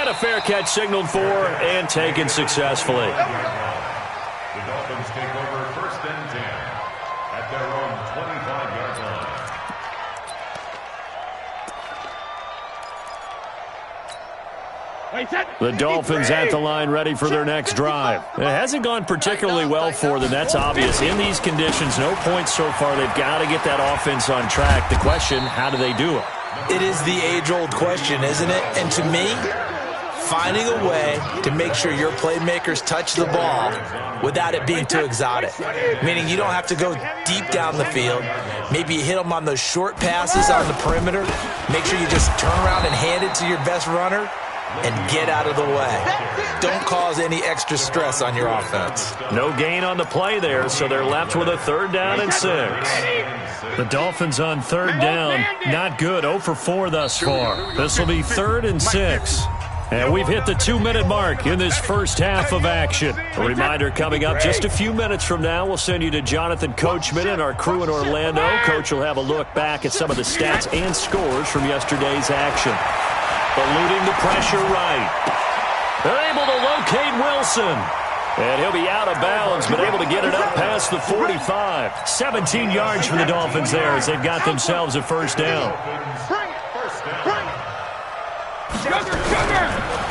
And a fair catch signaled for and taken successfully. The Dolphins take over 1st and 10 at their own 25-yard line. The Dolphins at the line ready for their next drive. It hasn't gone particularly well for them. That's obvious. In these conditions, no points so far. They've got to get that offense on track. The question, how do they do it? It is the age-old question, isn't it? And to me, finding a way to make sure your playmakers touch the ball without it being too exotic. Meaning you don't have to go deep down the field. Maybe you hit them on those short passes on the perimeter. Make sure you just turn around and hand it to your best runner and get out of the way. Don't cause any extra stress on your offense. No gain on the play there, so they're left with a 3rd down and 6. The Dolphins on 3rd down. Not good. 0 for 4 thus far. This will be 3rd and 6. And we've hit the 2-minute mark in this first half of action. A reminder coming up just a few minutes from now, we'll send you to Jonathan Coachman and our crew in Orlando. Coach will have a look back at some of the stats and scores from yesterday's action. Eluding the pressure right. They're able to locate Wilson. And he'll be out of bounds, but able to get it up past the 45. 17 yards for the Dolphins there as they've got themselves a 1st down.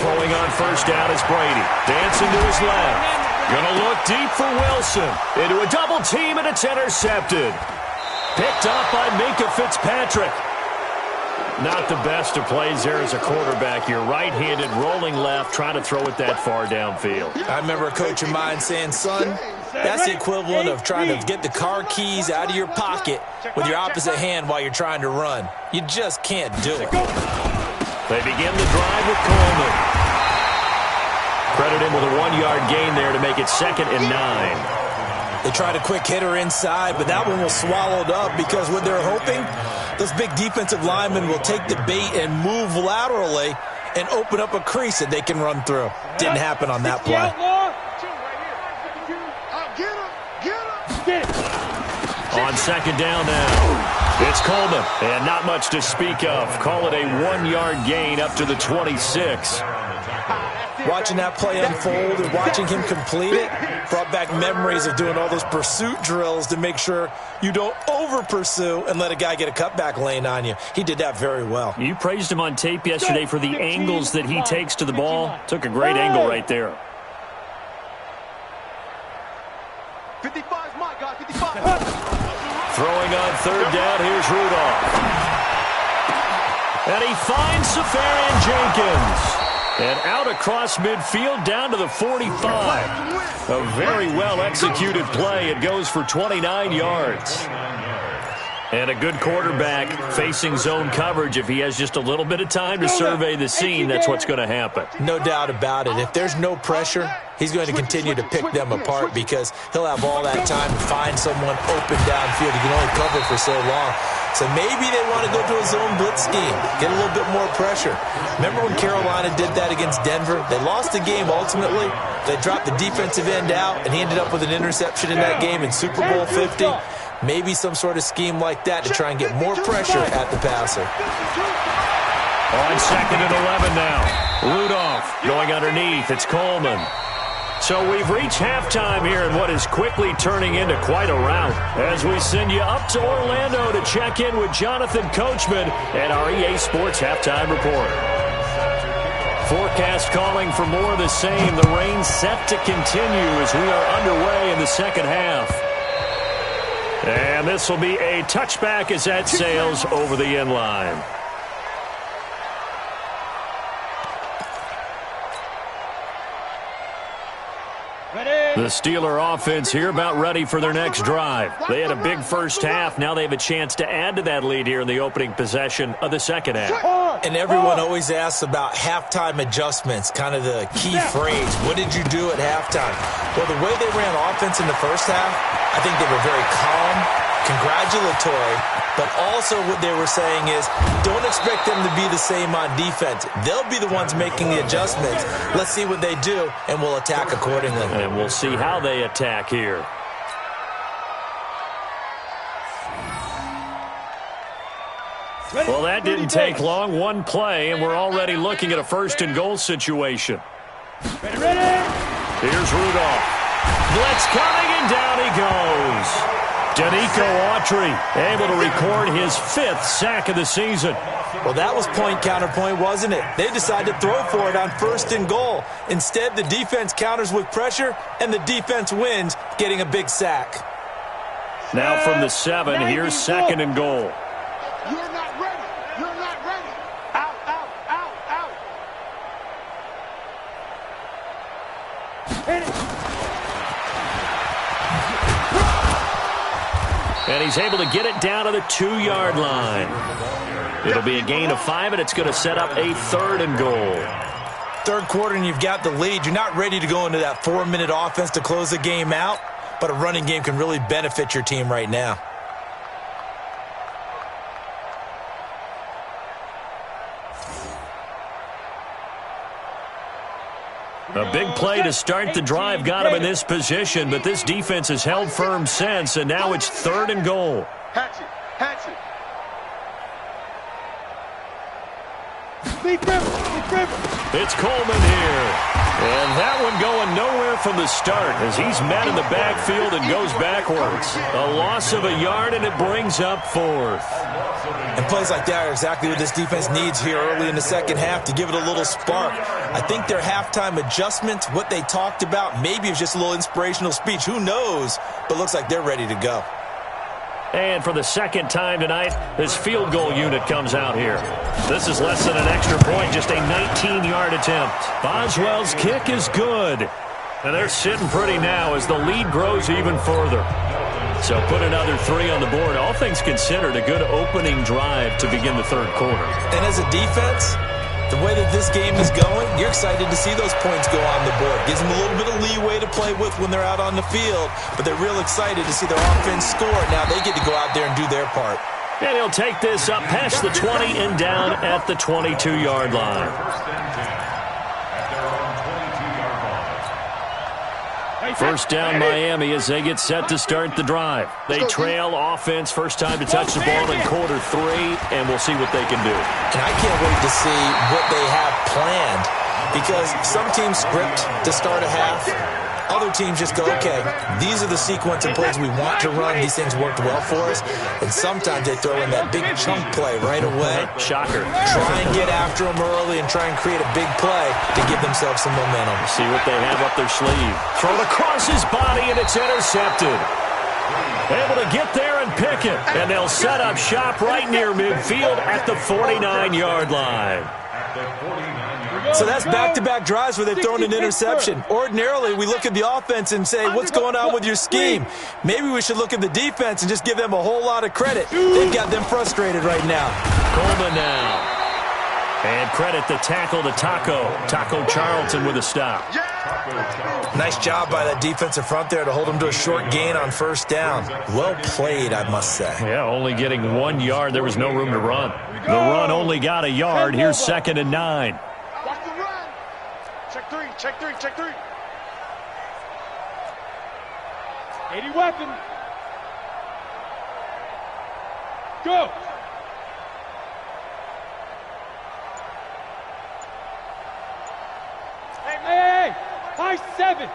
Throwing on 1st down is Brady. Dancing to his left. Gonna look deep for Wilson. Into a double team, and it's intercepted. Picked up by Minka Fitzpatrick. Not the best of plays there as a quarterback. You're right-handed, rolling left, trying to throw it that far downfield. I remember a coach of mine saying, son, that's the equivalent of trying to get the car keys out of your pocket with your opposite hand while you're trying to run. You just can't do it. They begin the drive with Coleman. Credit him with a 1-yard gain there to make it 2nd and 9. They tried a quick hitter inside, but that one was swallowed up because what they're hoping, those big defensive linemen will take the bait and move laterally and open up a crease that they can run through. Didn't happen on that play. On 2nd down now, it's Coleman, and not much to speak of. Call it a 1-yard gain up to the 26. Watching that play unfold and watching him complete it brought back memories of doing all those pursuit drills to make sure you don't over-pursue and let a guy get a cutback lane on you. He did that very well. You praised him on tape yesterday for the angles that he takes to the ball. Took a great angle right there. 55's my guy, 55. Throwing on 3rd down, here's Rudolph. And he finds Safarian Jenkins. And out across midfield down to the 45. A very well-executed play. It goes for 29 yards. And a good quarterback facing zone coverage. If he has just a little bit of time to survey the scene, that's what's going to happen. No doubt about it. If there's no pressure, he's going to continue to pick them apart because he'll have all that time to find someone open downfield. He can only cover for so long. So maybe they want to go to a zone blitz scheme, get a little bit more pressure. Remember when Carolina did that against Denver? They lost the game ultimately. They dropped the defensive end out, and he ended up with an interception in that game in Super Bowl 50. Maybe some sort of scheme like that to try and get more pressure at the passer. On 2nd and 11 now. Rudolph going underneath. It's Coleman. So we've reached halftime here in what is quickly turning into quite a rout as we send you up to Orlando to check in with Jonathan Coachman and our EA Sports Halftime Report. Forecast calling for more of the same. The rain set to continue as we are underway in the 2nd half. And this will be a touchback as that sails over the end line. The Steeler offense here about ready for their next drive. They had a big first half. Now they have a chance to add to that lead here in the opening possession of the 2nd half. And everyone always asks about halftime adjustments, kind of the key phrase. What did you do at halftime? Well, the way they ran offense in the first half, I think they were very calm, congratulatory, but also what they were saying is don't expect them to be the same on defense. They'll be the ones making the adjustments. Let's see what they do, and we'll attack accordingly. And we'll see how they attack here. Well, that That didn't take long. One play, and we're already looking at a first-and-goal situation. Here's Rudolph. Blitz coming, and down he goes. Danico Autry able to record his 5th sack of the season. Well, that was point-counterpoint, wasn't it? They decided to throw for it on first and goal. Instead, the defense counters with pressure, and the defense wins, getting a big sack. Now from the 7, here's second and goal. You're not ready. You're not ready. Out, out, out, out. Hit it. And he's able to get it down to the 2-yard line. It'll be a gain of 5, and it's going to set up a 3rd and goal. Third quarter, and you've got the lead. You're not ready to go into that 4-minute offense to close the game out, but a running game can really benefit your team right now. A big play to start the drive got him in this position, but this defense has held firm since, and now it's 3rd and goal. Hatch it. Hatch it. It's Coleman here. And that one going nowhere from the start as he's met in the backfield and goes backwards. A loss of a yard, and it brings up 4th. And plays like that are exactly what this defense needs here early in the second half to give it a little spark. I think their halftime adjustments, what they talked about, maybe it's just a little inspirational speech. Who knows? But looks like they're ready to go. And for the second time tonight, this field goal unit comes out here. This is less than an extra point, just a 19-yard attempt. Boswell's kick is good. And they're sitting pretty now as the lead grows even further. So put another 3 on the board. All things considered, a good opening drive to begin the third quarter. And as a defense, the way that this game is going, you're excited to see those points go on the board. Gives them a little bit of leeway to play with when they're out on the field, but they're real excited to see their offense score. Now they get to go out there and do their part. And he'll take this up past the 20 and down at the 22-yard line. First down Miami as they get set to start the drive. They trail offense, first time to touch the ball in quarter 3, and we'll see what they can do. And I can't wait to see what they have planned, because some teams script to start a half. Other teams just go, okay, these are the sequence of plays we want to run. These things worked well for us. And sometimes they throw in that big chunk play right away. Shocker. Try and get after them early and try and create a big play to give themselves some momentum. See what they have up their sleeve. Thrown across his body, and it's intercepted. Able to get there and pick it. And they'll set up shop right near midfield at the 49-yard line. So that's back-to-back drives where they've thrown an interception. Ordinarily, we look at the offense and say, what's going on with your scheme? Maybe we should look at the defense and just give them a whole lot of credit. They've got them frustrated right now. Coleman now. And credit the tackle to Taco Charlton with a stop. Nice job by that defensive front there to hold them to a short gain on first down. Well played, I must say. Yeah, only getting 1 yard. There was no room to run. The run only got a yard. Here's 2nd and 9. Watch the run. Check 3, check 3, check 3. 80 weapon. Go. Hey, high 7.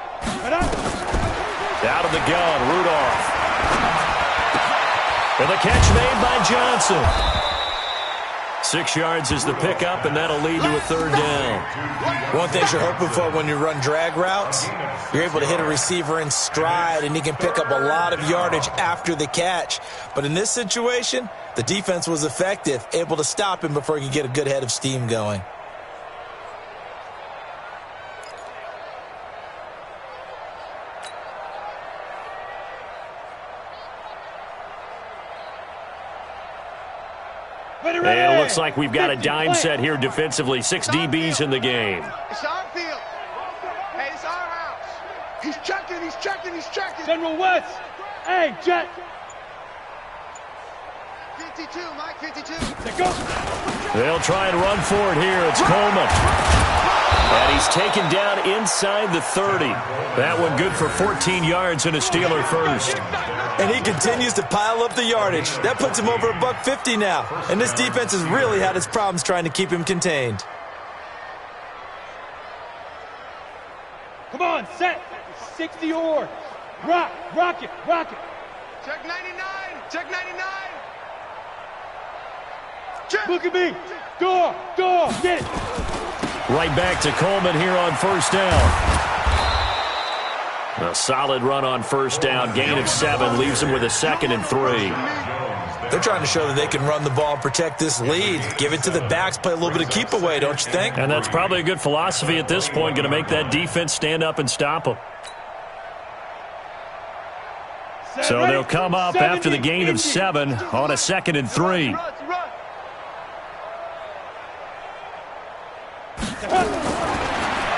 Out of the gun, Rudolph. And the catch made by Johnson. 6 yards is the pickup, and that'll lead to a 3rd down. One thing you're hoping for when you run drag routes, you're able to hit a receiver in stride, and he can pick up a lot of yardage after the catch. But in this situation, the defense was effective, able to stop him before he could get a good head of steam going. And it looks like we've got a dime set here defensively. 6 DBs in the game. It's our field. Hey, it's our house. He's checking, he's checking, he's checking. General West. Hey, Jet. 52, Mike, 52. Go. They'll try and run for it here. It's Coleman. And he's taken down inside the 30. That one good for 14 yards and a Steeler first. And he continues to pile up the yardage. That puts him over $150 now. And this defense has really had its problems trying to keep him contained. Come on, set. 60 or rock it. Check 99. Check 99. Check. Look at me. Go, get it. Right back to Coleman here on first down. A solid run on first down. Gain of 7 leaves him with a 2nd and 3. They're trying to show that they can run the ball and protect this lead. Give it to the backs, play a little bit of keep away, don't you think? And that's probably a good philosophy at this point. Going to make that defense stand up and stop them. So they'll come up after the gain of 7 on a 2nd and 3.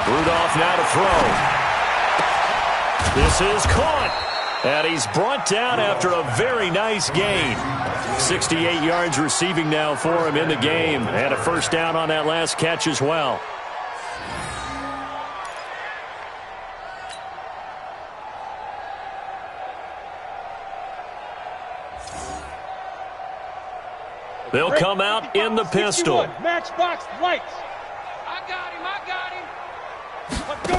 Rudolph now to throw. This is caught. And he's brought down after a very nice gain. 68 yards receiving now for him in the game. And a first down on that last catch as well. They'll come out in the pistol. Matchbox lights. I got him. Let's go.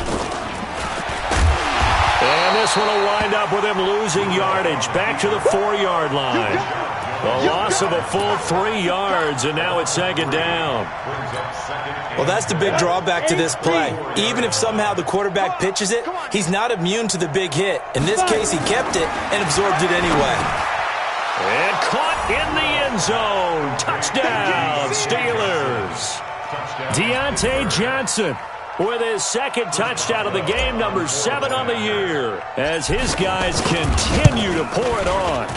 And this one will wind up with him losing yardage. Back to the 4-yard line. A loss of a full 3 yards, and now it's 2nd down. Well, that's the big drawback to this play. Even if somehow the quarterback pitches it, he's not immune to the big hit. In this case, he kept it and absorbed it anyway. And caught in the end zone. Touchdown, Steelers. Deontay Johnson with his 2nd touchdown of the game, number 7 on the year, as his guys continue to pour it on.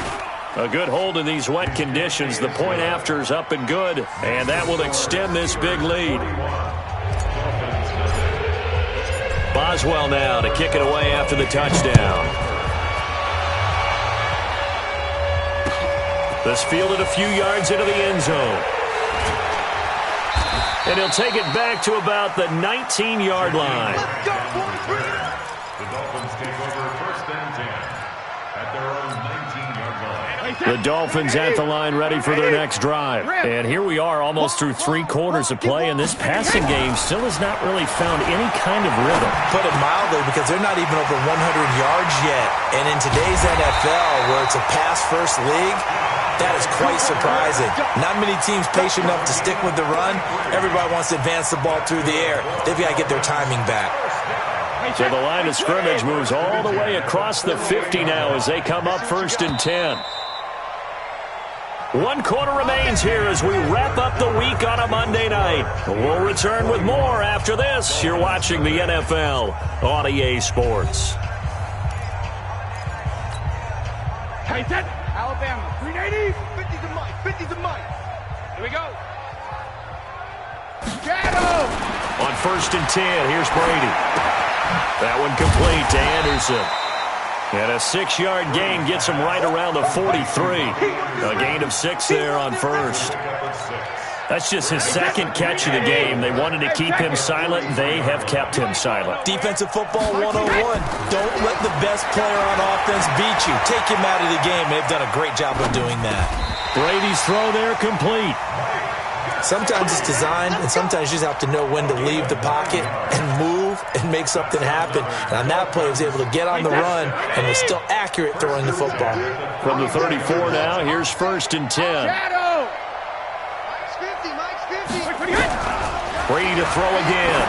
A good hold in these wet conditions. The point after is up and good, and that will extend this big lead. Boswell now to kick it away after the touchdown. This fielded a few yards into the end zone. And he'll take it back to about the 19-yard line. The Dolphins take over 1st and 10 at their own 19-yard line. The Dolphins at the line ready for their next drive. And here we are almost through 3 quarters of play, and this passing game still has not really found any kind of rhythm. Put it mildly, because they're not even over 100 yards yet. And in today's NFL, where it's a pass-first league, that is quite surprising. Not many teams patient enough to stick with the run. Everybody wants to advance the ball through the air. They've got to get their timing back. So the line of scrimmage moves all the way across the 50 now as they come up 1st and 10. 1 quarter remains here as we wrap up the week on a Monday night. We'll return with more after this. You're watching the NFL on EA Sports. Hey, set. Alabama. 380. 50 to Mike. 50 to Mike. Here we go. Get him. On 1st and 10, here's Brady. That one complete to Anderson. And a 6-yard gain gets him right around the 43. A gain of 6 there on 1st. That's just his 2nd catch of the game. They wanted to keep him silent. They have kept him silent. Defensive football 101. Don't let the best player on offense beat you. Take him out of the game. They've done a great job of doing that. Brady's throw there complete. Sometimes it's designed, and sometimes you just have to know when to leave the pocket and move and make something happen. And on that play, he was able to get on the run and was still accurate throwing the football. From the 34 now, here's 1st and 10. Brady to throw again.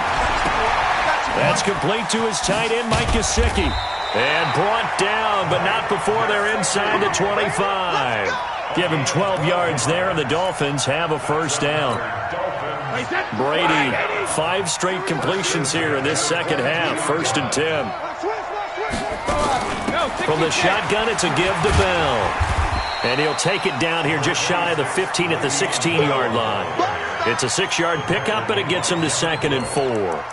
That's complete to his tight end, Mike Gesicki. And brought down, but not before they're inside the 25. Give him 12 yards there, and the Dolphins have a first down. Brady, 5 straight completions here in this second half. 1st and 10. From the shotgun, it's a give to Bell. And he'll take it down here just shy of the 15 at the 16-yard line. It's a 6-yard pickup, and it gets him to 2nd and 4.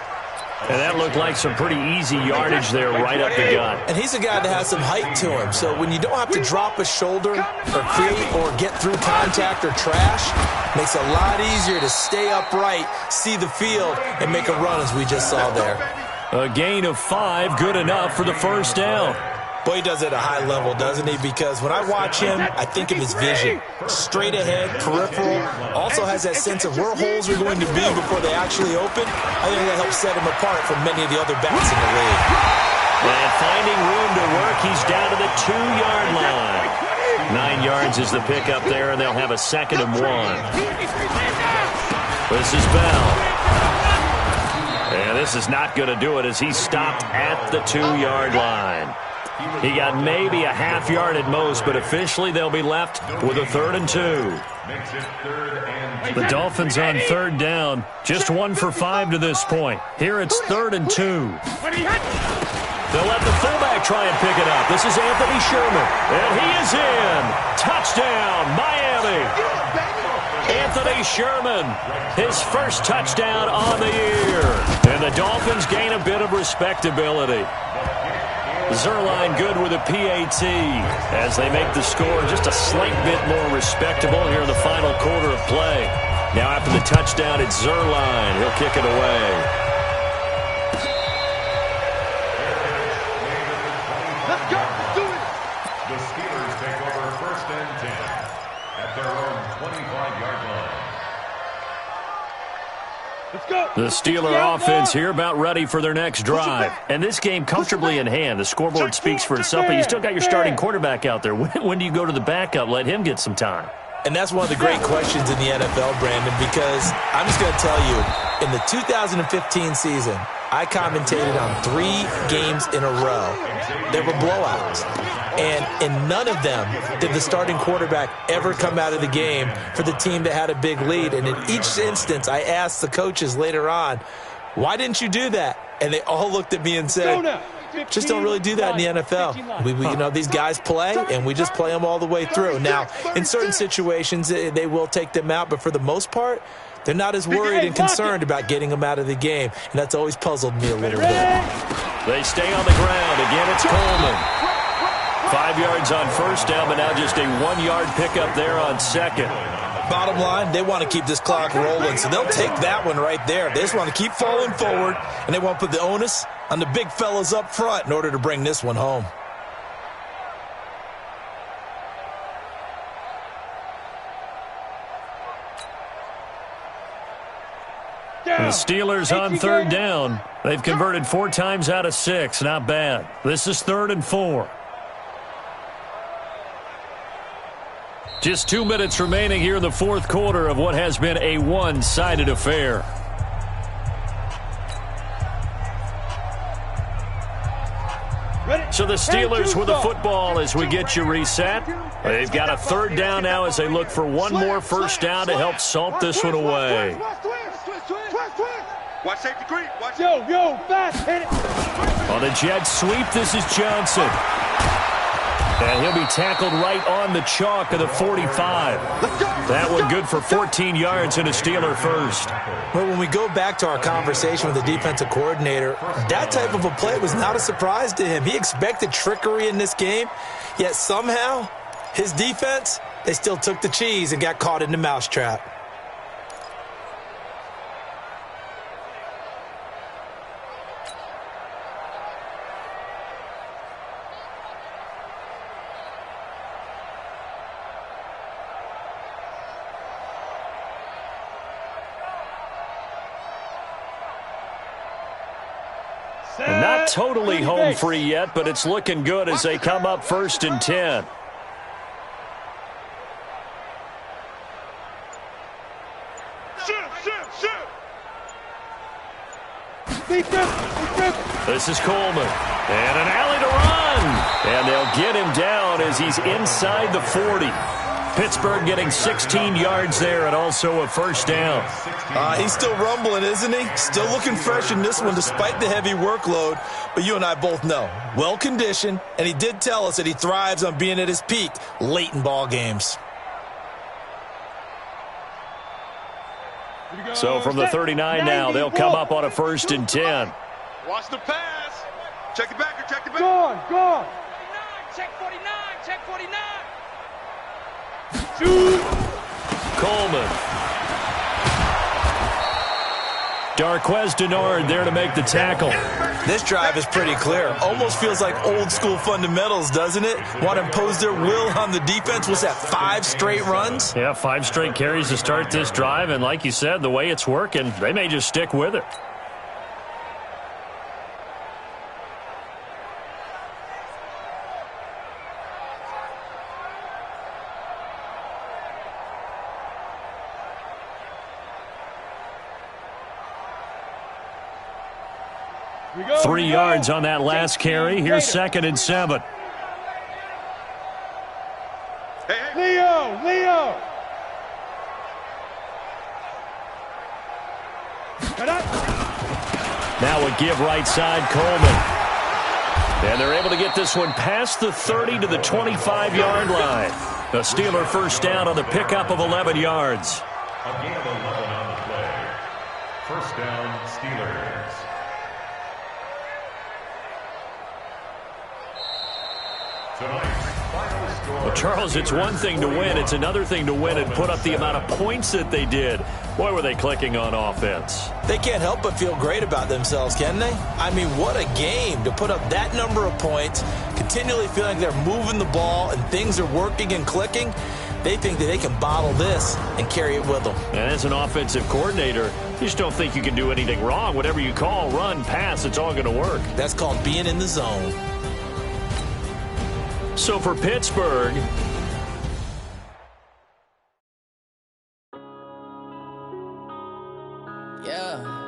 And that looked like some pretty easy yardage there right up the gut. And he's a guy that has some height to him. So when you don't have to drop a shoulder or create or get through contact or trash, makes it a lot easier to stay upright, see the field, and make a run as we just saw there. A gain of 5, good enough for the first down. Well, he does it at a high level, doesn't he? Because when I watch him, I think of his vision. Straight ahead, peripheral. Also has that sense of where holes are going to be before they actually open. I think that helps set him apart from many of the other backs in the league. And finding room to work, he's down to the 2-yard line. 9 yards is the pickup there, and they'll have a 2nd and 1. This is Bell. And this is not going to do it as he's stopped at the 2-yard line. He got maybe a half yard at most, but officially they'll be left with a 3rd and 2. The Dolphins on 3rd down, just 1 for 5 to this point. Here it's 3rd and 2. They'll let the fullback try and pick it up. This is Anthony Sherman, and he is in. Touchdown, Miami. Anthony Sherman, his first touchdown on the year. And the Dolphins gain a bit of respectability. Zerline good with a PAT as they make the score just a slight bit more respectable here in the final quarter of play. Now after the touchdown, it's Zerline. He'll kick it away. Let's go. Let's do it. The Steelers take over 1st and 10 at their own 25-yard line. Let's go. The Steeler offense here about ready for their next drive. And this game comfortably in hand. The scoreboard speaks for itself, but you still got your starting quarterback out there. When do you go to the backup? Let him get some time. And that's one of the great questions in the NFL, Brandon, because I'm just going to tell you, in the 2015 season, I commentated on 3 games in a row. There were blowouts. And in none of them did the starting quarterback ever come out of the game for the team that had a big lead. And in each instance, I asked the coaches later on, why didn't you do that? And they all looked at me and said, just don't really do that in the NFL. You know, these guys play, and we just play them all the way through. Now, in certain situations, they will take them out, but for the most part, they're not as worried and concerned about getting them out of the game, and that's always puzzled me a little bit. They stay on the ground. Again, it's Coleman. 5 yards on 1st down, but now just a 1-yard pickup there on 2nd. Bottom line, they want to keep this clock rolling, so they'll take that one right there. They just want to keep falling forward, and they want to put the onus on the big fellas up front in order to bring this one home. The Steelers on 3rd down. They've converted 4 times out of 6. Not bad. This is 3rd and 4. Just 2 minutes remaining here in the 4th quarter of what has been a one-sided affair. So the Steelers with the football as we get you reset. They've got a 3rd down now as they look for one more 1st down to help salt this one away. Watch safety creep. Watch Yo, fast, hit it. On the jet sweep, this is Johnson. And he'll be tackled right on the chalk of the 45. That one good for 14 yards and a Steeler first. Well, when we go back to our conversation with the defensive coordinator, that type of a play was not a surprise to him. He expected trickery in this game, yet somehow his defense, they still took the cheese and got caught in the mousetrap. Not totally home free yet, but it's looking good as they come up 1st and 10. This is Coleman. And an alley to run. And they'll get him down as he's inside the 40. Pittsburgh getting 16 yards there and also a 1st down. He's still rumbling, isn't he? Still looking fresh in this one despite the heavy workload. But you and I both know, well-conditioned, and he did tell us that he thrives on being at his peak late in ball games. So from the 39 now, they'll come up on a 1st and 10. Watch the pass. Check it back. Check it back. Gone. Check 49. Check 49. Coleman. Darquez Denard there to make the tackle. This drive is pretty clear. Almost feels like old school fundamentals, doesn't it? Want to impose their will on the defense. What's that, 5 straight runs? Yeah, 5 straight carries to start this drive, and like you said, the way it's working, they may just stick with it. We go, 3 we yards go. on that last carry. Here's 2nd and 7. Leo! Now a give right side, Coleman. And they're able to get this one past the 30 to the 25-yard line. A Steeler first down on the pickup of 11 yards. A gain of 11 on the play. First down, Steelers. Well, Charles, it's one thing to win. It's another thing to win and put up the amount of points that they did. Boy, were they clicking on offense. They can't help but feel great about themselves, can they? I mean, what a game to put up that number of points, continually feeling like they're moving the ball and things are working and clicking. They think that they can bottle this and carry it with them. And as an offensive coordinator, you just don't think you can do anything wrong. Whatever you call, run, pass, it's all going to work. That's called being in the zone. So for Pittsburgh, yeah.